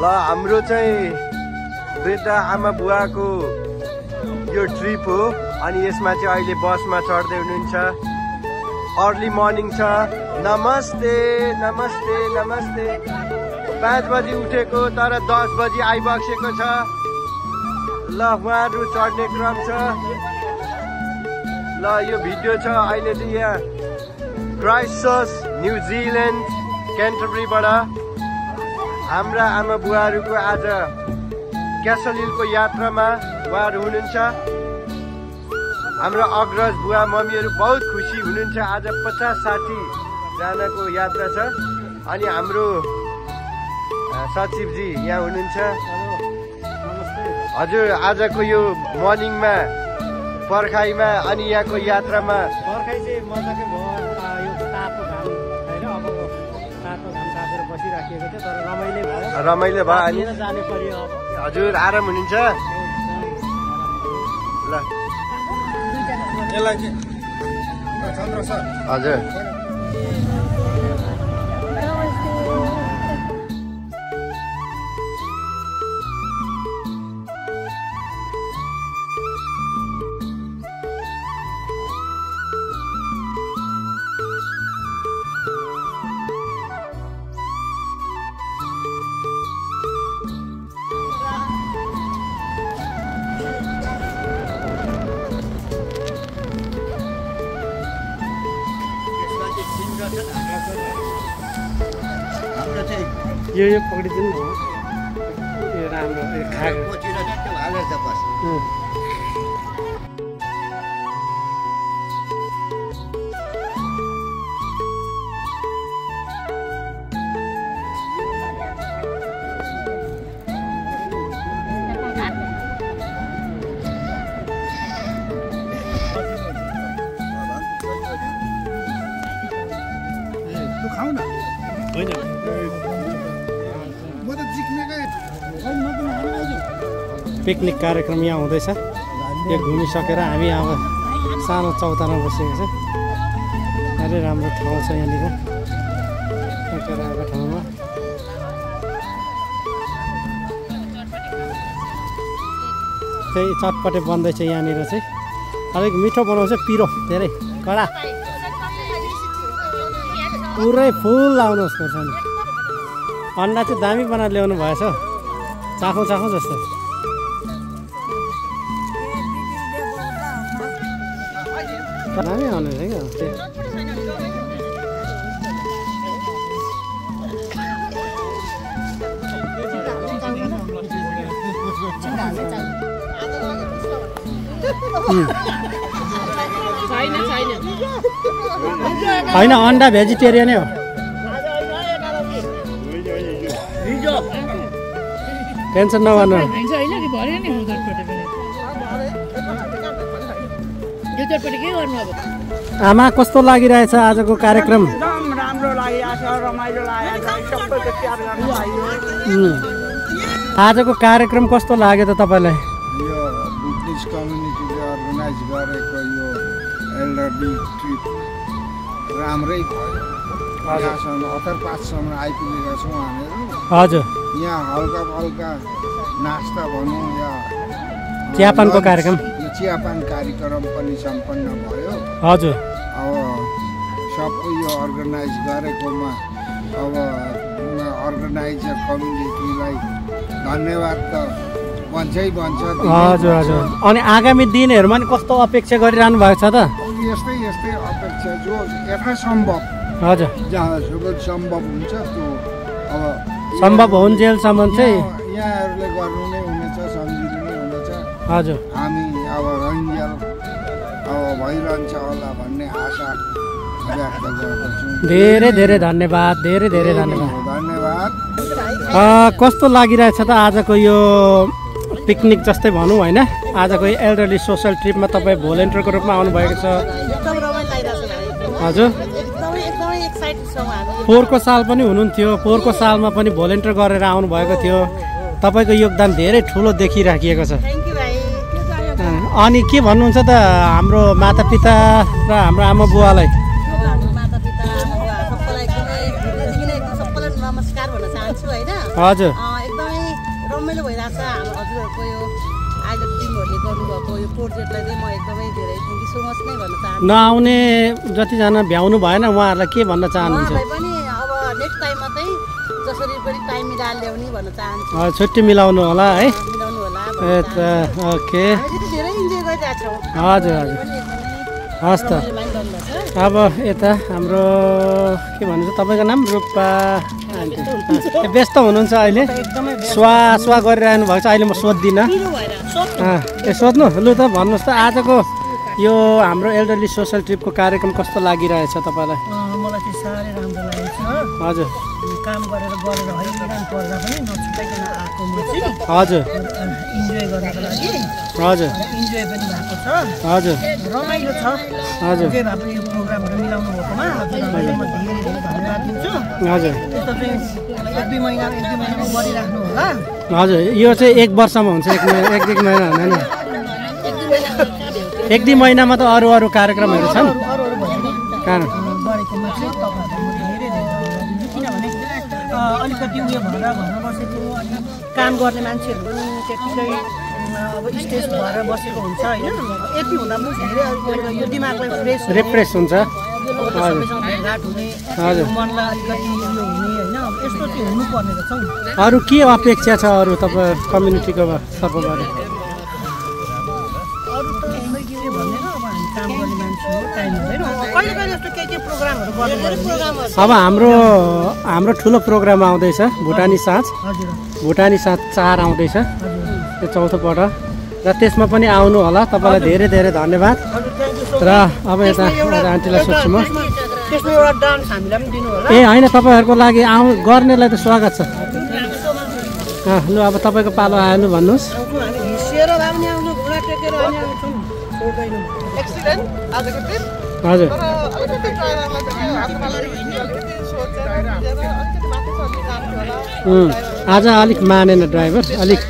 ल हाम्रो चाहिँ वृद्ध आमा बुवाको यो ट्रिप हो अनि यसमा चाहिँ अहिले बसमा चढ्दै हुनुहुन्छ। अर्ली मर्निङ छ। नमस्ते नमस्ते नमस्ते। 5 बजी उठेको तर 10 बजी आइबक्सेको छ। ल उहाँहरू चढ्ने क्रम छ। ल यो भिडियो छ अहिले चाहिँ यहाँ क्राइस्टचर्च न्युजिल्यान्ड क्यान्टरबरीबाट हाम्रा आमा बुवाहरूको आज क्यासल हिलको यात्रामा उहाँहरू हुनुहुन्छ। हाम्रो अग्रज बुवा मम्मीहरू बहुत खुसी हुनुहुन्छ। आज 50-60 जनाको यात्रा छ अनि हाम्रो सचिवजी यहाँ हुनुहुन्छ। हजुर आजको यो मर्निङमा पर्खाइमा अनि यहाँको यात्रामा पर्खाइ चाहिँ मजाकै भयो। यो तातो घाम होइन अब तातो घाम तापेर बसिराखिएको थियो तर रमाइलो भयो अनि जानु पर्यो। हजुर आराम हुनुहुन्छ। ल हजुर यो पक्रिदिनु न। यो राम्रो खाएको खाऊ न होइन। पिकनिक कार्यक्रम यहाँ हुँदैछ। यो घुमिसकेर हामी अब सानो चौतारामा बसेको छ। साह्रै राम्रो ठाउँ छ यहाँनिर आएको ठाउँमा। चाहिँ चटपटे बन्दैछ यहाँनिर चाहिँ। अलिक मिठो बनाउँछ पिरो धेरै कडा पुरै फुल आउनुहोस् पर्छ नि। अन्डा चाहिँ दामी बनाएर ल्याउनु भएछ चाखौँ चाखौँ जस्तो। दामी आउने रहेछ क्या होइन अन्डा भेजिटेरियनै हो। टेन्सन नगर्नु। आमा कस्तो लागिरहेछ आजको कार्यक्रम? एकदम राम्रो लागिरहेछ, रमाइलो लागेको छ। सबैको प्यार गर्नु आयो। आजको कार्यक्रम कस्तो लाग्यो त तपाईँलाई? यो बुद्धिस्ट कम्युनिटीले अर्गनाइज गरेको यो एल्डरली ट्रिप राम्रै भयो। यहाँसम्म 78 आइपुगेका छौँ हामीहरू। हजुर यहाँ हल्का फल्का नास्ता भनौँ या चियापानको कार्यक्रम चियापान कार्यक्रम पनि सम्पन्न भयो। हजुर अब सबै यो अर्गनाइज गरेकोमा अब अर्गनाइजर कम्युनिटीलाई धन्यवाद त भन्छै भन्छ। हजुर हजुर। अनि आगामी दिनहरूमा नि कस्तो अपेक्षा गरिरहनु भएको छ त? यस्तै यस्तै अपेक्षा जो यथासम्भव हजुर जहाँसम्म सम्भव हुन्छ त्यो अब सम्भव हुन्जेलसम्म चाहिँ यहाँहरूले गर्नु नै हुनेछ, सम्झिनु नै हुनेछ। हजुर हामी अब रञ्जल अब भइरहन्छ होला भन्ने आशा व्यक्त गर्दछु। धेरै धेरै धन्यवाद, धेरै धेरै धन्यवाद। धन्यवाद। कस्तो लागिरहेछ त आजको यो पिकनिक जस्तै भनौँ होइन? आजको यो एल्डरली सोसल ट्रिपमा तपाईँ भोलिन्टियरको रूपमा आउनुभएको छ। हजुर पोहोरको साल पनि हुनुहुन्थ्यो। पोहोरको सालमा पनि भोलिन्टियर गरेर आउनुभएको थियो। तपाईँको योगदान धेरै ठुलो देखिराखिएको छ। अनि के भन्नुहुन्छ त हाम्रो मातापिता र हाम्रो आमा बुवालाई? नमस्कार भन्न चाहन्छु होइन। हजुर एकदमै छ हजुरहरूको यो अहिले टिमहरूले गर्नुभएको यो प्रोजेक्टलाई चाहिँ म एकदमै धेरै थ्याङ्क यू सो मच नै भन्न चाहन्छु। नआउने जतिजना भ्याउनु भएन उहाँहरूलाई के भन्न चाहनुहुन्छ? उहाँहरूलाई पनि अब नेक्स्ट टाइममा चाहिँ जसरी पनि टाइम मिलाएर ल्याउने भन्न चाहन्छु। छुट्टी मिलाउनु होला है। मिलाउनु होला। ओके हामीले धेरै इन्जोय गरिरहेको छौँ। हजुर हजुर हस् त। अब यता हाम्रो के भन्नुहुन्छ तपाईँको नाम? रूपा आन्टी। व्यस्त हुनुहुन्छ अहिले? स्वा गरिरहनु भएको छ। अहिले म सोध्दिनँ। सोध्नु लु त भन्नुहोस् त आजको यो हाम्रो एल्डरली सोसल ट्रिपको कार्यक्रम कस्तो लागिरहेछ तपाईँलाई? मलाई चाहिँ साह्रै राम्रो लागेको छ। हजुर काम गरेर हैरान पर्दा पनि नछुटाइकन आएको म चाहिँ हजुर इन्जोय गर्नको लागि। हजुर इन्जोय पनि भएको छ। हजुर रमाइलो छ। हजुर जे भए पनि यो प्रोग्रामहरू मिलाउनु भएकोमा हजुरहरूलाई म धेरै धेरै धन्यवाद दिन्छु। हजुर यस्तो चाहिँ एक दुई महिनामा गरिराख्नु होला। हजुर यो चाहिँ 1 वर्षमा हुन्छ। एक महिना हुँदैन। एक दुई महिनामा त अरू अरू कार्यक्रमहरू छन्। कारण गरेकोमा चाहिँ तपाईँहरूलाई म धेरै धेरै धन्यवाद दिन्छु। किनभने अलिकति उयो भएर घरमा बसेको अनि काम गर्ने मान्छेहरू पनि त्यतिकै अब स्टेज भएर बसेको हुन्छ होइन। यति हुँदा पनि धेरै यो दिमागलाई रिफ्रेस हुन्छ। सबैसँग भेटघाट हुने मनलाई अलिकति उयो हुने होइन। यस्तो चाहिँ हुनुपर्ने रहेछ नि। अरू के अपेक्षा छ अरू तपाईँ कम्युनिटीको तर्फबाट? अरू त के भन्दैन। अब हामी काम गर्ने मान्छे हो, टाइम हुँदैन। कहिले कहिले यस्तो के प्रोग्रामहरू गर्नु। अब हाम्रो ठुलो प्रोग्राम आउँदैछ भुटानी साँझ। हजुर भुटानी साँझ 4 आउँदैछ। त्यो चौथो पटक र त्यसमा पनि आउनु होला। तपाईँलाई धेरै धेरै धन्यवाद। र अब यता आन्टीलाई सोध्छु म। त्यसमा एउटा डान्स हामीलाई पनि दिनु होला। ए होइन तपाईँहरूको लागि गर्नेलाई त स्वागत छ। लु अब तपाईँको पालो आयो भन्नुहोस्। हामी हिँडेर भए पनि आउनु, घुँडा टेकेर पनि आउँछौँ, छोड्दैनौँ। एक्सिडेन्ट आजको दिन हजुर तर अलिकति ड्राइभरलाई पनि हातमा अलिकति सोचेर अलिकति माथि चढ्नु जान्थ्यो होला। आज अलिक मानेन ड्राइभर। अलिक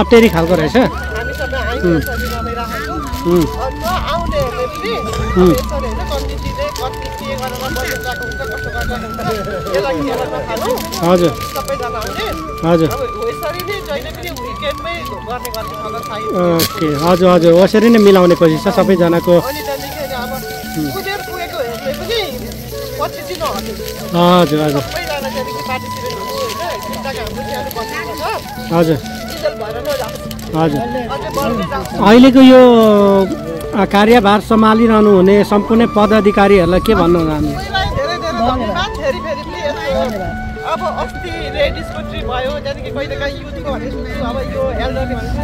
अटेरी खालको रहेछ। हामी सबै आइसकेपछि रमाइरहेको छौँ। आउनेहरूले पनि यसरी होइन कमिटीले कति के गरेर बजेट गएको हुन्छ, कस्तो गरेर हुन्छ यसलाई खेर नखानु। हजुर सबैजना आउने। हजुर अब यसरी नै जहिले पनि विकेन्डमै गर्ने गर्छ होला सायद। ओके हजुर हजुर यसरी नै मिलाउने कोसिस छ सबैजनाको। अनि त्यहाँदेखि अब कुदेर पुगेकोहरूले पनि पछि दिन हट्यो। हजुर हजुर सबैजना त्यहाँदेखि पार्टिसिपेट हुनु होइन। खुट्टाको हाम्रो सानो बसेको छ। हजुर डिजल भएर नजान्छ। हजुर अझै बढ्दै जान्छ। अहिलेको यो कार्यभार सम्हालिरहनु हुने सम्पूर्ण पदाधिकारीहरूलाई के भन्नु हामी? सबैलाई धेरै धेरै धन्यवाद। फेरि फेरि पनि यस्तो अब अस्ति लेडिजको ट्रिप भयो, त्यहाँदेखि कहिलेकाहीँ युथको भने सुन्छु। अब यो एल्डरले भन्छ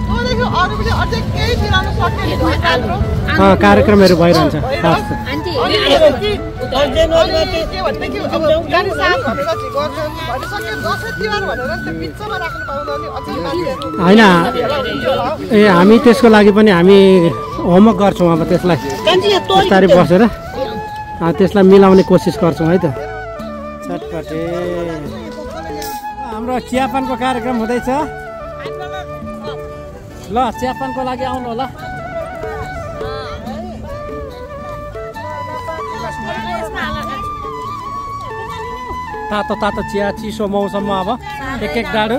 तँदेखि अरू पनि अझै केही मिलाउनु सक्ने कार्यक्रमहरू भइरहन्छ। के भनेदेखि अब गाडी साथ भनेर चाहिँ गर्छ भनिसक्यो। दसैँ तिहार भनेर त्यो बिचमा राख्नु पाउँदा अनि अझै मान्छेहरू होइन ए हामी त्यसको लागि पनि हामी होमवर्क गर्छौँ। अब त्यसलाई बिस्तारै बसेर त्यसलाई मिलाउने कोसिस गर्छौँ है त। चटपटे हाम्रो चियापानको कार्यक्रम हुँदैछ। ल चियापानको लागि आउनु होला। तातो तातो चिया चिसो मौसममा अब एक डाडो।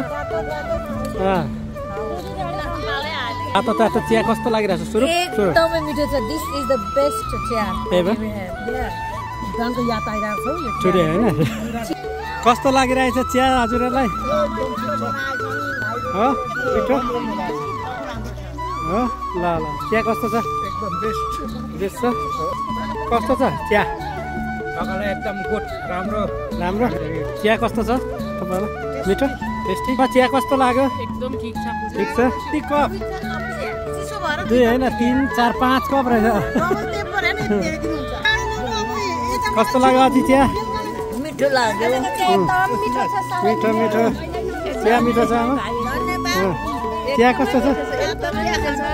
तातो तातो चिया कस्तो लागिरहेछ? सुरु एकदमै मिठो छ। दिस इज द बेस्ट चिया एभर गानको याद आइरहेको छ। टुडे होइन कस्तो लागिरहेछ चिया हजुरहरूलाई? मिठो ल ल चिया कस्तो छ? एकदम बेस्ट बेस्ट छ। कस्तो छ चिया? एकदम गुड राम्रो राम्रो। चिया कस्तो छ तपाईँलाई? मिठो टेस्टी। चिया कस्तो लाग्यो? एकदम ठिक छ। ठिक छ। ती कप 2 होइन 3 4 5 कप रहेछ। कस्तो लाग्यो अझै चिया? मिठो लाग्यो। मिठो मिठो चिया मिठो छ। चिया कस्तो छ?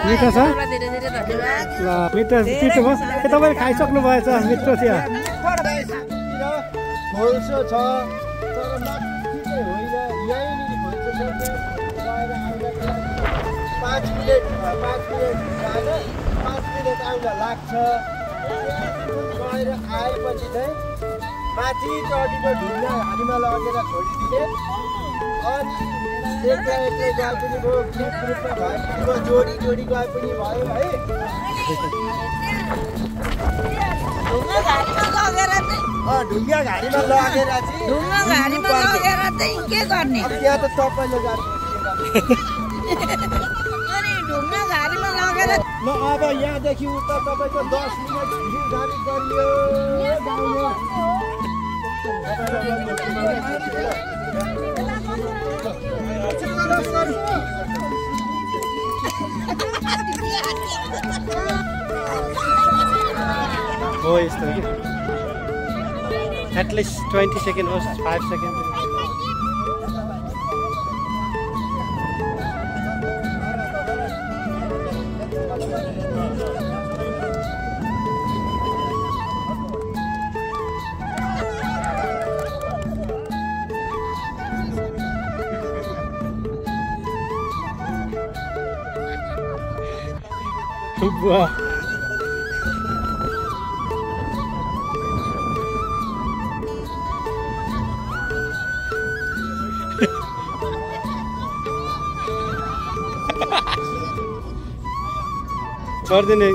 मिठो छ। ल मिठो चिठो भयो। तपाईँले खाइसक्नु भएछ मिठो चिया। खोल्सो छ तर माथि चाहिँ होइन। यहीँनिर खोल्सो छ। 5 मिनट जान 5 मिनट आउन लाग्छ। गएर आएपछि चाहिँ माथि चढीको ढुङ्गा हारीमा लगेर छोडिदिने। एक्लै एक्लै गए पनि भयो, ग्रुप ग्रुपमा भए पनि भयो, जोडी जोडी गए पनि भयो है। ढुङ्गा घारीमा लगेर ढुङ्गा घारीमा लगेर चाहिँ ढुङ्गा घारीमा लगेर चाहिँ के गर्ने? अब त्यहाँ त तपाईँले गर्नु। अनि ढुङ्गा घारीमा लगेर ल अब यहाँदेखि उता तपाईँको 10 मिनट गाडी गरियो गाउँमा। हो यस्तो कि एटलिस्ट 20 सेकेन्ड होस् 5 सेकेन्ड वाह छोडिदिने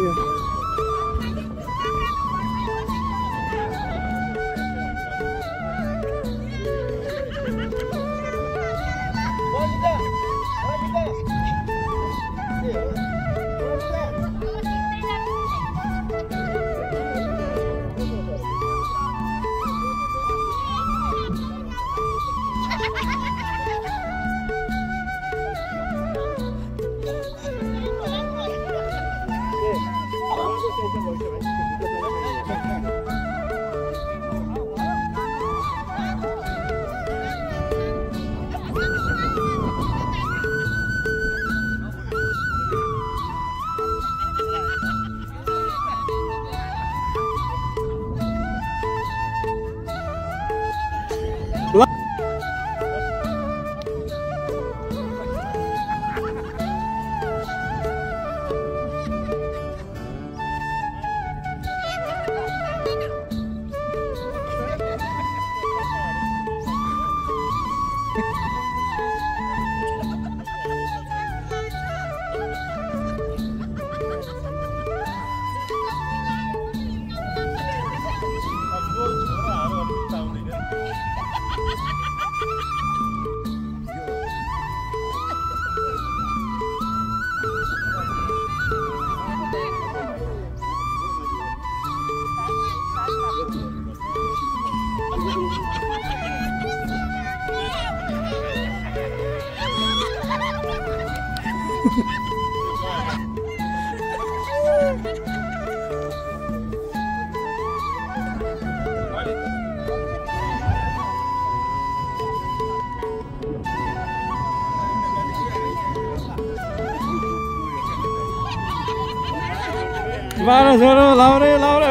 बाह्र छोरो लाउरे लाउरे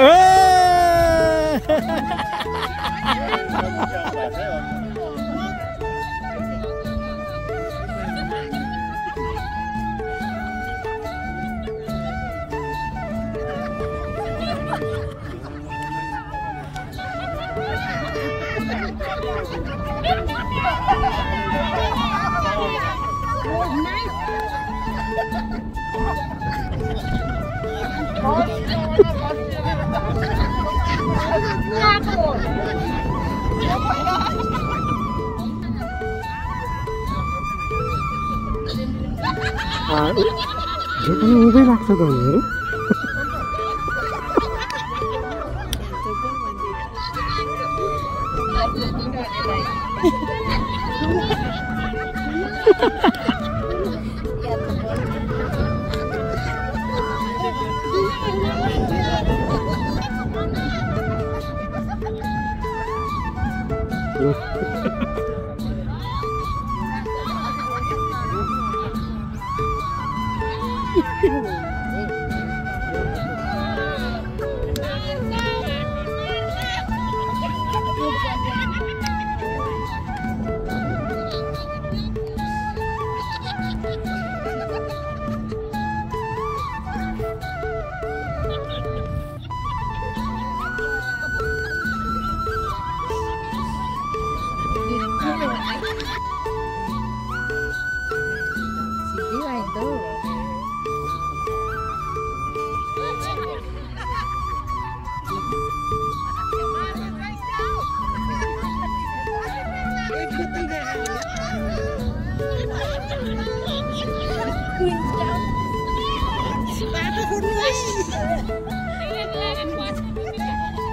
झुक्नु हुँदै लाग्छ त हेर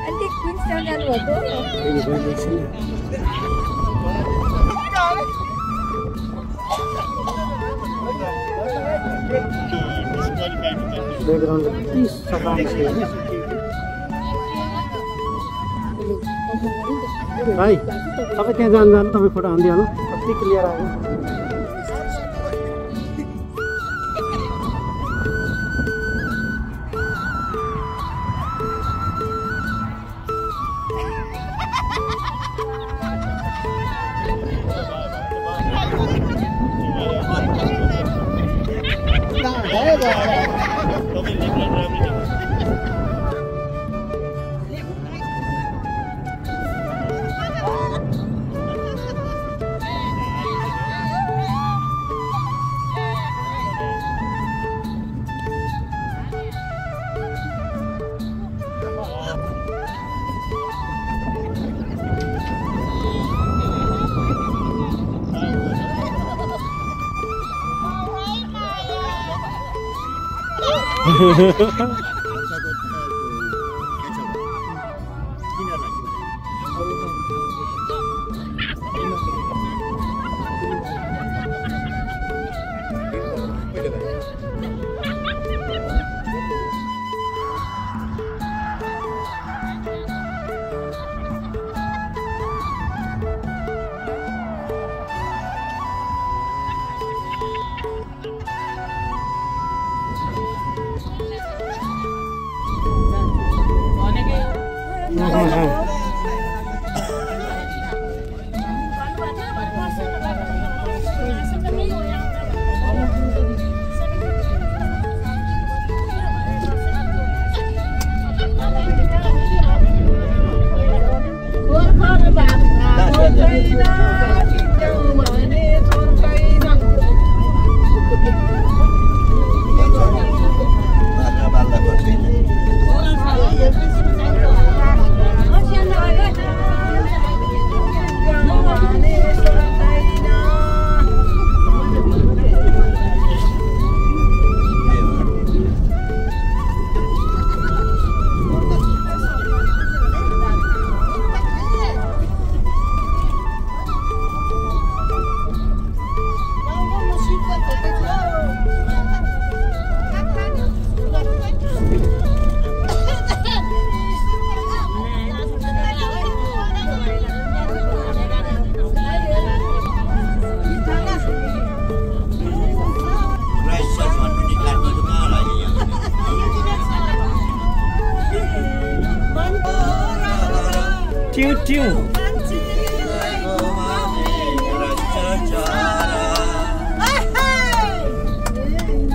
अन्त क्विन्सटाउन जानुभएको ब्याकग्राउन्ड कति सफा भाइ तपाईँ त्यहाँ जानु तपाईँ फोटो हानिदिइहाल्नु कति क्लियर आयो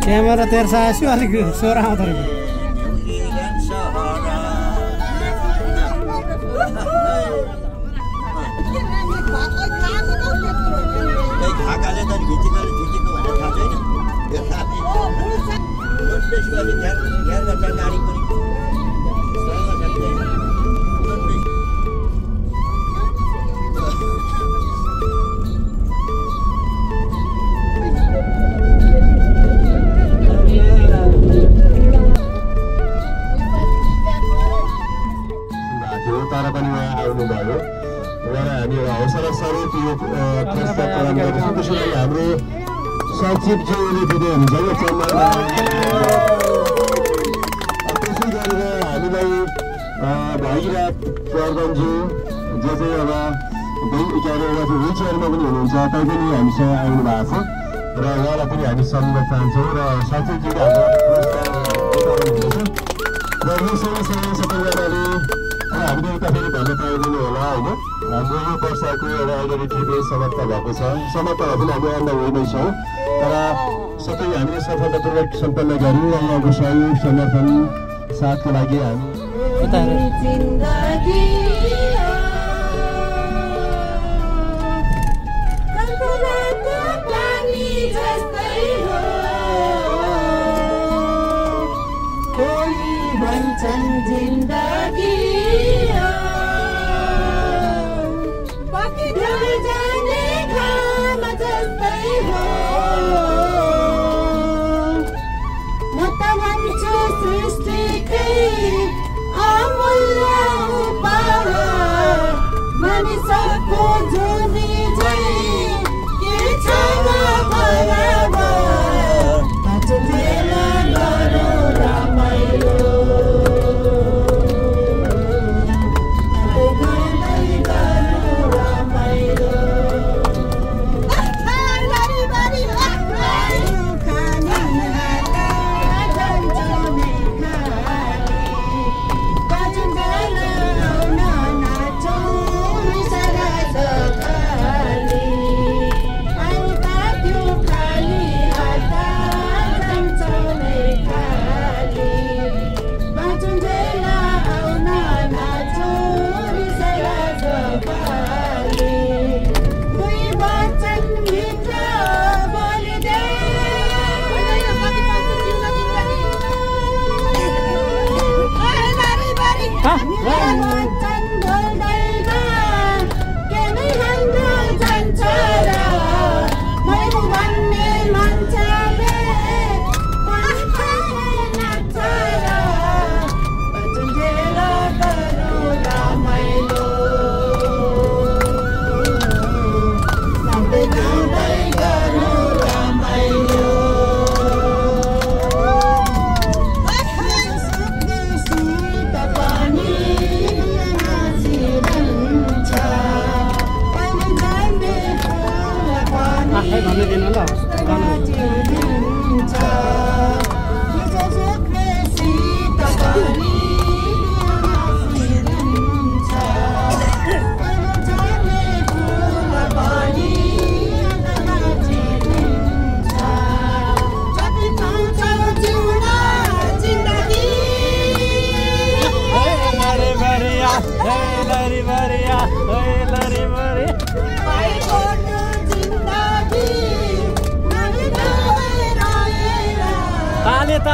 क्यामेरा तेर्सा आयो अलिक स्वर आउँदो रहेछ हाम्रो सचिवज्यूले दिने हुन्छ यो त्यसै गरेर हामीलाई भागीरथ प्रधानज्यू जो चाहिँ अब विल चेयरमा पनि हुनुहुन्छ तैपनि हामीसँग आउनु भएको छ र उहाँलाई पनि हामी सम्झन चाहन्छौँ र सचिवज्यूले हाम्रो र यो सँगसँगै सबैजनाले हामीले एउटा फेरि भन्न पाइँदैन होला होइन हाम्रो यो वर्षको एउटा अगाडि ट्रिप समाप्त भएको छ समाप्त भए पनि हामी अन्त होइन छौँ तर सबै हामीले सफलतापूर्वक सम्पन्न गऱ्यौँ र उहाँको सहयोग समर्थन साथको लागि हामी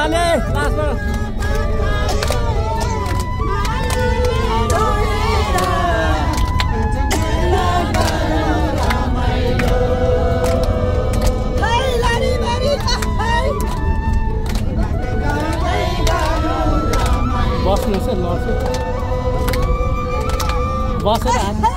हाले लास्टमा बस्नुहोस् है लड्छु बसेर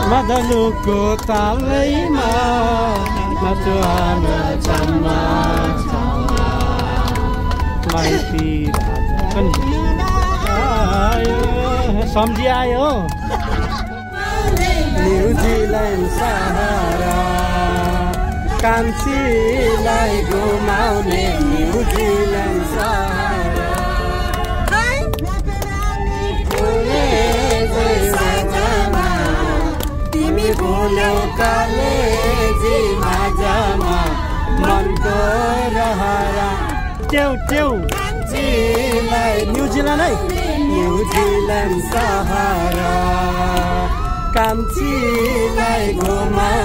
मादलुको तालैमा नाच्यो हाम्रो छाममा माइती आयो सम्झिआयो न्युजिल्यान्ड सहारा कान्छीलाई घुमाउने न्युजिल्यान्ड सहारा तिमी बोल्यौ कलेजीमा जमा मनको रहरा ट्याउ ट्याउ कान्छीलाई न्युजिल्यान्ड है न्युजिल्यान्ड सहारा कान्छीलाई घुमाउ